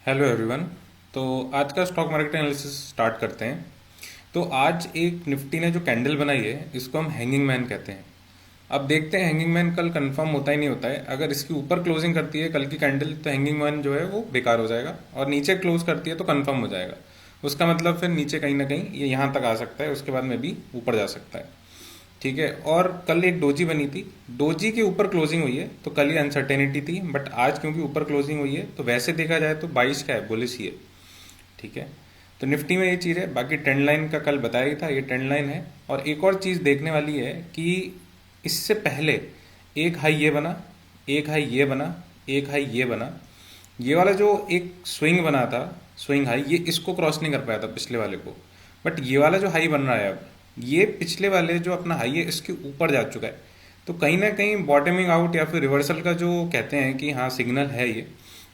Hello everyone. तो आज का स्टॉक मार्केट एनालिसिस स्टार्ट करते हैं। तो आज एक निफ्टी ने जो कैंडल बनाई है इसको हम हैंगिंग मैन कहते हैं। अब देखते हैं हैंगिंग मैन कल कंफर्म होता ही नहीं होता है। अगर इसकी ऊपर क्लोजिंग करती है कल की कैंडल तो हैंगिंग मैन जो है वो बेकार हो जाएगा, और नीचे क्लोज करती है तो कंफर्म हो जाएगा। उसका मतलब फिर नीचे कहीं ना कहीं ये यहाँ तक आ सकता है, उसके बाद में भी ऊपर जा सकता है। ठीक है। और कल एक डोजी बनी थी, डोजी के ऊपर क्लोजिंग हुई है तो कल ये अनसर्टेनिटी थी, बट आज क्योंकि ऊपर क्लोजिंग हुई है तो वैसे देखा जाए तो 22 का है, बुलिश ही है। ठीक है। तो निफ्टी में ये चीज़ है। बाकी ट्रेंड लाइन का कल बताया ही था, ये ट्रेंड लाइन है। और एक और चीज़ देखने वाली है कि इससे पहले एक हाई ये बना, एक हाई ये बना, एक हाई ये बना। ये वाला जो एक स्विंग बना था, स्विंग हाई, ये इसको क्रॉस नहीं कर पाया था पिछले वाले को। बट ये वाला जो हाई बन रहा है अब, ये पिछले वाले जो अपना हाई है इसके ऊपर जा चुका है। तो कहीं ना कहीं बॉटमिंग आउट या फिर रिवर्सल का जो कहते हैं कि हाँ सिग्नल है ये।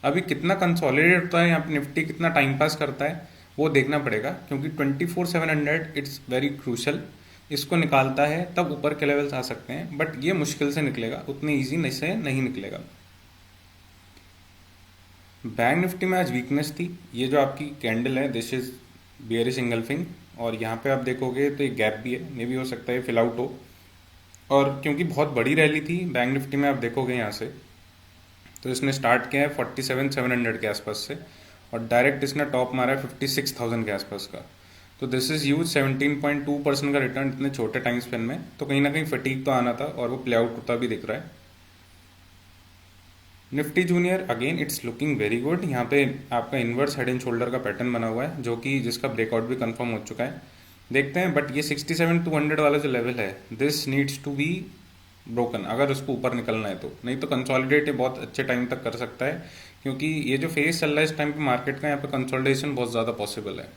अभी कितना कंसोलिडेट होता है यहाँ पे निफ्टी, कितना टाइम पास करता है वो देखना पड़ेगा, क्योंकि 24,700 इट्स वेरी क्रूशल। इसको निकालता है तब ऊपर के लेवल्स आ सकते हैं, बट ये मुश्किल से निकलेगा, उतनी ईजी से नहीं निकलेगा। बैंक निफ्टी में आज वीकनेस थी। ये जो आपकी कैंडल है दिस इज बियरिश इंगल्फिंग, और यहाँ पे आप देखोगे तो एक गैप भी है, मे भी हो सकता है फिल आउट हो। और क्योंकि बहुत बड़ी रैली थी बैंक निफ्टी में, आप देखोगे यहाँ से तो इसने स्टार्ट किया है 47,700 के आसपास से, और डायरेक्ट इसने टॉप मारा है 56,000 के आसपास का। तो दिस इज यूज 17.2% का रिटर्न इतने छोटे टाइम स्पेन में। तो कहीं ना कहीं फटीक तो आना था और वो प्ले आउट होता भी दिख रहा है। Nifty junior again it's looking very good. यहाँ पे आपका इन्वर्स हेड एंड शोल्डर का पैटर्न बना हुआ है, जो कि जिसका ब्रेकआउट भी कंफर्म हो चुका है। देखते हैं, बट ये 67,200 वाला जो लेवल है this needs to be broken अगर उसको ऊपर निकलना है तो। नहीं तो कंसोलिडेट ये बहुत अच्छे टाइम तक कर सकता है, क्योंकि ये जो फेज चल रहा है इस टाइम पे मार्केट का, यहाँ पे कंसोलिडेशन बहुत ज़्यादा पॉसिबल है।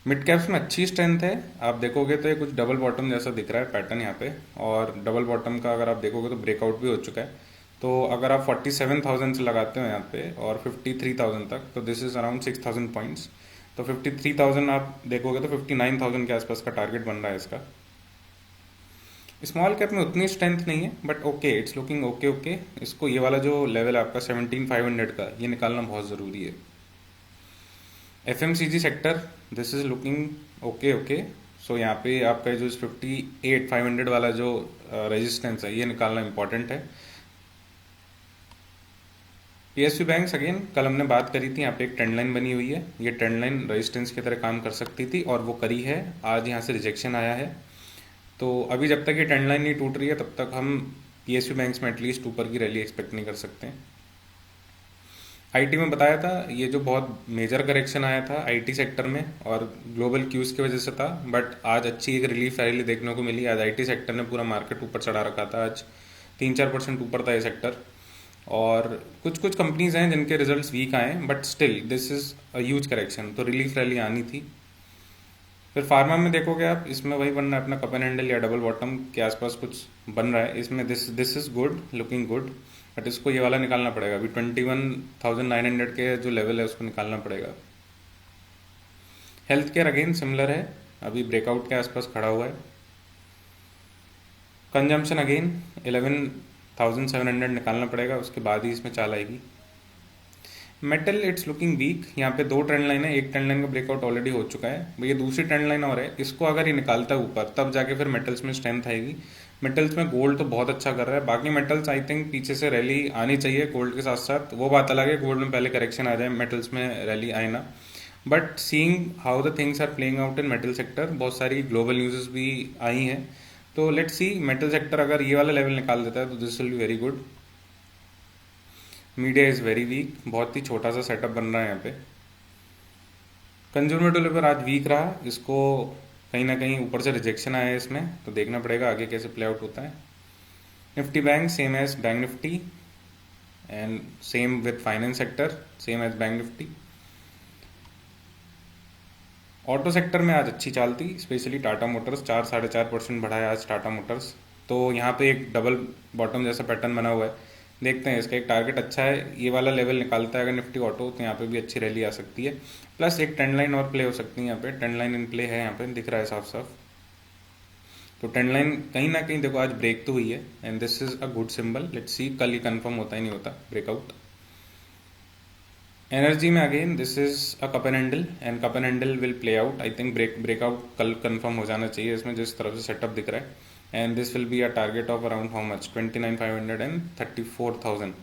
मिड कैप्स में अच्छी स्ट्रेंथ है। आप देखोगे तो ये कुछ डबल बॉटम जैसा दिख रहा है पैटर्न यहाँ पे, और डबल बॉटम का अगर आप देखोगे तो ब्रेकआउट भी हो चुका है। तो अगर आप 47,000 से लगाते हो यहाँ पे और 53,000 तक, तो दिस इज अराउंड 6,000 पॉइंट्स। तो 53,000 आप देखोगे तो 59,000 के आसपास का टारगेट बन रहा है इसका। स्मॉल कैप में उतनी स्ट्रेंथ नहीं है, but okay it's looking okay okay. इसको ये वाला जो लेवल है आपका 17,500 का, ये निकालना बहुत ज़रूरी है। FMCG sector this is looking okay okay. So यहाँ पे आपका जो 58,500 वाला जो रेजिस्टेंस है ये निकालना इंपॉर्टेंट है। पीएसयू बैंक्स अगेन कल हमने बात करी थी, यहाँ पे एक ट्रेंड लाइन बनी हुई है, ये ट्रेंड लाइन रेजिस्टेंस की तरह काम कर सकती थी और वो करी है। आज यहाँ से रिजेक्शन आया है। तो अभी जब तक ये ट्रेंड लाइन नहीं टूट रही है तब तक हम पीएसयू बैंक्स में एटलीस्ट ऊपर की रैली एक्सपेक्ट नहीं कर सकते हैं। आईटी में बताया था ये जो बहुत मेजर करेक्शन आया था आईटी सेक्टर में और ग्लोबल क्यूज की वजह से था, बट आज अच्छी एक रिलीफ रैली देखने को मिली। आज आईटी सेक्टर ने पूरा मार्केट ऊपर चढ़ा रखा था, आज 3-4% ऊपर था ये सेक्टर। और कुछ कुछ कंपनीज हैं जिनके रिजल्ट्स वीक आए हैं, but still this is a huge correction, तो रिलीफ रैली आनी थी। फिर फार्मा में देखोगे आप, इसमें वही बन रहा है अपना कप एंड हैंडल या डबल बॉटम के आसपास कुछ बन रहा है। इसमें this this is good, looking good, but इसको ये वाला निकालना पड़ेगा। अभी 21,900 के जो लेवल है उसको निकालना पड़ेगा। हेल्थ केयर अगेन सिमिलर है, अभी ब्रेकआउट के आसपास खड़ा हुआ है। कंजम्पशन अगेन 11,700 निकालना पड़ेगा, उसके बाद ही इसमें चाल आएगी। Metal it's looking weak. यहाँ पे दो ट्रेंड लाइन है, एक ट्रेंड लाइन का ब्रेकआउट ऑलरेडी हो चुका है, ये दूसरी ट्रेंड लाइन और है। इसको अगर ये निकालता है ऊपर तब जाके फिर मेटल्स में स्ट्रेंथ आएगी। मेटल्स में गोल्ड तो बहुत अच्छा कर रहा है, बाकी मेटल्स आई थिंक पीछे से रैली आनी चाहिए गोल्ड के साथ साथ। वो बात अलग है गोल्ड में पहले करेक्शन आ जाए, मेटल्स में रैली आए ना। But seeing how the things are playing out in metal sector, बहुत सारी ग्लोबल न्यूज़ भी आई हैं। तो लेट्स सी मेटल सेक्टर अगर ये वाला लेवल निकाल देता है तो this will be very good. Media is very weak, बहुत ही छोटा सा सेटअप बन रहा है यहाँ पे। कंज्यूमर ड्यूरेबल आज वीक रहा, इसको कहीं ना कहीं ऊपर से रिजेक्शन आया है इसमें, तो देखना पड़ेगा आगे कैसे प्ले आउट होता है। Nifty bank same as bank Nifty and same with finance sector, same as bank Nifty. Auto sector में आज अच्छी चाल थी, स्पेशली टाटा मोटर्स 4-4.5% बढ़ा है आज टाटा मोटर्स। तो यहाँ पे एक डबल बॉटम जैसा पैटर्न बना हुआ है, देखते हैं इसका एक टारगेट अच्छा है, ये वाला लेवल निकालता है अगर निफ्टी ऑटो तो यहाँ पे भी अच्छी रैली आ सकती है। प्लस एक ट्रेंड लाइन और प्ले हो सकती है, यहाँ पे ट्रेंड लाइन इन प्ले है, यहाँ पे दिख रहा है साफ साफ। तो ट्रेंड लाइन कहीं ना कहीं देखो आज ब्रेक तो हुई है and this is a good symbol. Let's see कल ये कंफर्म होता ही नहीं होता ब्रेकआउट। एनर्जी में again this is a cup and handle, cup and handle will play out. I think breakout कल कंफर्म हो जाना चाहिए इसमें, जिस तरफ से सेटअप दिख रहा है। And this will be a target of around how much, 29,500 and 34,000।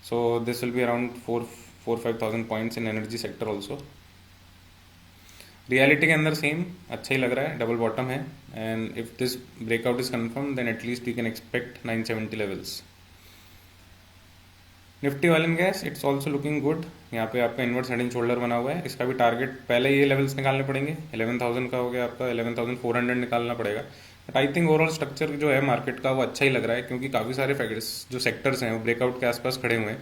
So this will be around 4-5,000 points in energy sector also. Reality के अंदर सेम अच्छा ही लग रहा है, डबल बॉटम है। And if this breakout is confirm then atleast we can expect 970 levels. Nifty oil and gas it's also looking good. यहाँ पे आपका इनवर्स हेड एंड शोल्डर बना हुआ है, इसका भी टारगेट पहले ये लेवल्स निकालने पड़ेंगे। 11,000 का हो गया आपका, 11,400 निकालना पड़ेगा। But I think overall structure जो है मार्केट का वो अच्छा ही लग रहा है, क्योंकि काफ़ी सारे फैक्टर्स जो सेक्टर्स हैं वो ब्रेकआउट के आसपास खड़े हुए हैं।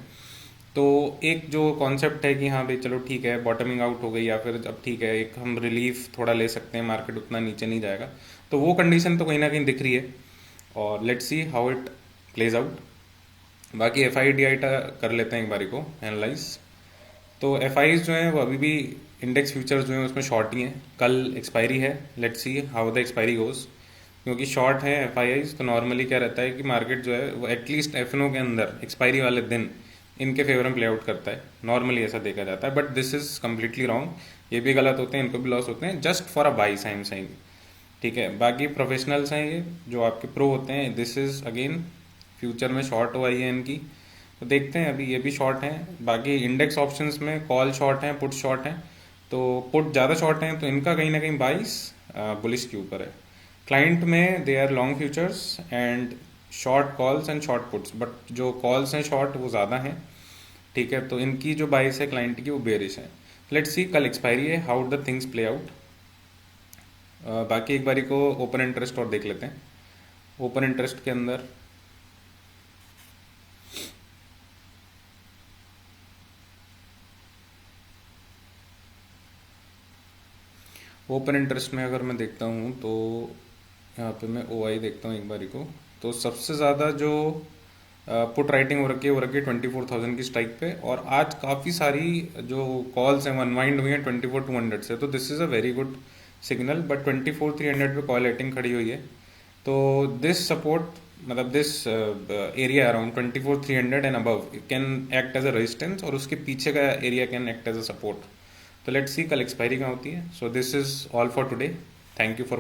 तो एक जो कॉन्सेप्ट है कि हाँ भाई चलो ठीक है बॉटमिंग आउट हो गई, या फिर अब ठीक है एक हम रिलीफ थोड़ा ले सकते हैं, मार्केट उतना नीचे नहीं जाएगा, तो वो कंडीशन तो कहीं ना कहीं दिख रही है। और let's see how it plays out. बाकी एफ आई डी आई कर लेते हैं एक बारी को एनालाइज। तो एफ आईज जो हैं वो अभी भी इंडेक्स फ्यूचर्स जो हैं उसमें शॉर्ट ही हैं, कल एक्सपायरी है, let's see how the expiry goes. क्योंकि शॉर्ट है एफ आई आईज तो नॉर्मली क्या रहता है कि मार्केट जो है वो एटलीस्ट एफ एन ओ के अंदर एक्सपायरी वाले दिन इनके फेवर में प्ले आउट करता है, नॉर्मली ऐसा देखा जाता है। But this is completely wrong, ये भी गलत होते हैं, इनको भी लॉस होते हैं, just for a buy sign sign. ठीक है, बाकी प्रोफेशनल्स हैं ये जो आपके प्रो होते हैं, दिस इज अगेन फ्यूचर में शॉर्ट हुआ है इनकी, तो देखते हैं। अभी ये भी शॉर्ट हैं। बाकी इंडेक्स ऑप्शंस में कॉल शॉर्ट हैं, पुट शॉर्ट हैं। तो पुट ज़्यादा शॉर्ट हैं तो इनका कहीं ना कहीं बाइस बुलिश के ऊपर है। क्लाइंट में they are long futures and short calls and short puts, but जो कॉल्स हैं शॉर्ट वो ज़्यादा हैं। ठीक है, तो इनकी जो बाइस है क्लाइंट की वो बेरिश है। लेट्स सी कल एक्सपायरी है, how the things play out. बाकी एक बारी को ओपन इंटरेस्ट और देख लेते हैं। ओपन इंटरेस्ट के अंदर ओपन इंटरेस्ट में अगर मैं देखता हूँ तो यहाँ पे मैं ओ आई देखता हूँ एक बारी को, तो सबसे ज़्यादा जो पुट राइटिंग हो रखी है वो रखी है 24,000 की स्ट्राइक पे। और आज काफ़ी सारी जो कॉल्स हैं वो अनवाइंड हुई हैं 24,200 से, तो this is a very good signal. But 24,300 पे कॉल रेटिंग खड़ी हुई है, तो दिस सपोर्ट मतलब this area around 24,300 and above can act as a resistance, और उसके पीछे का area can act as a support. तो लेट्स सी कल एक्सपायरी कहाँ होती है। So this is all for today, thank you for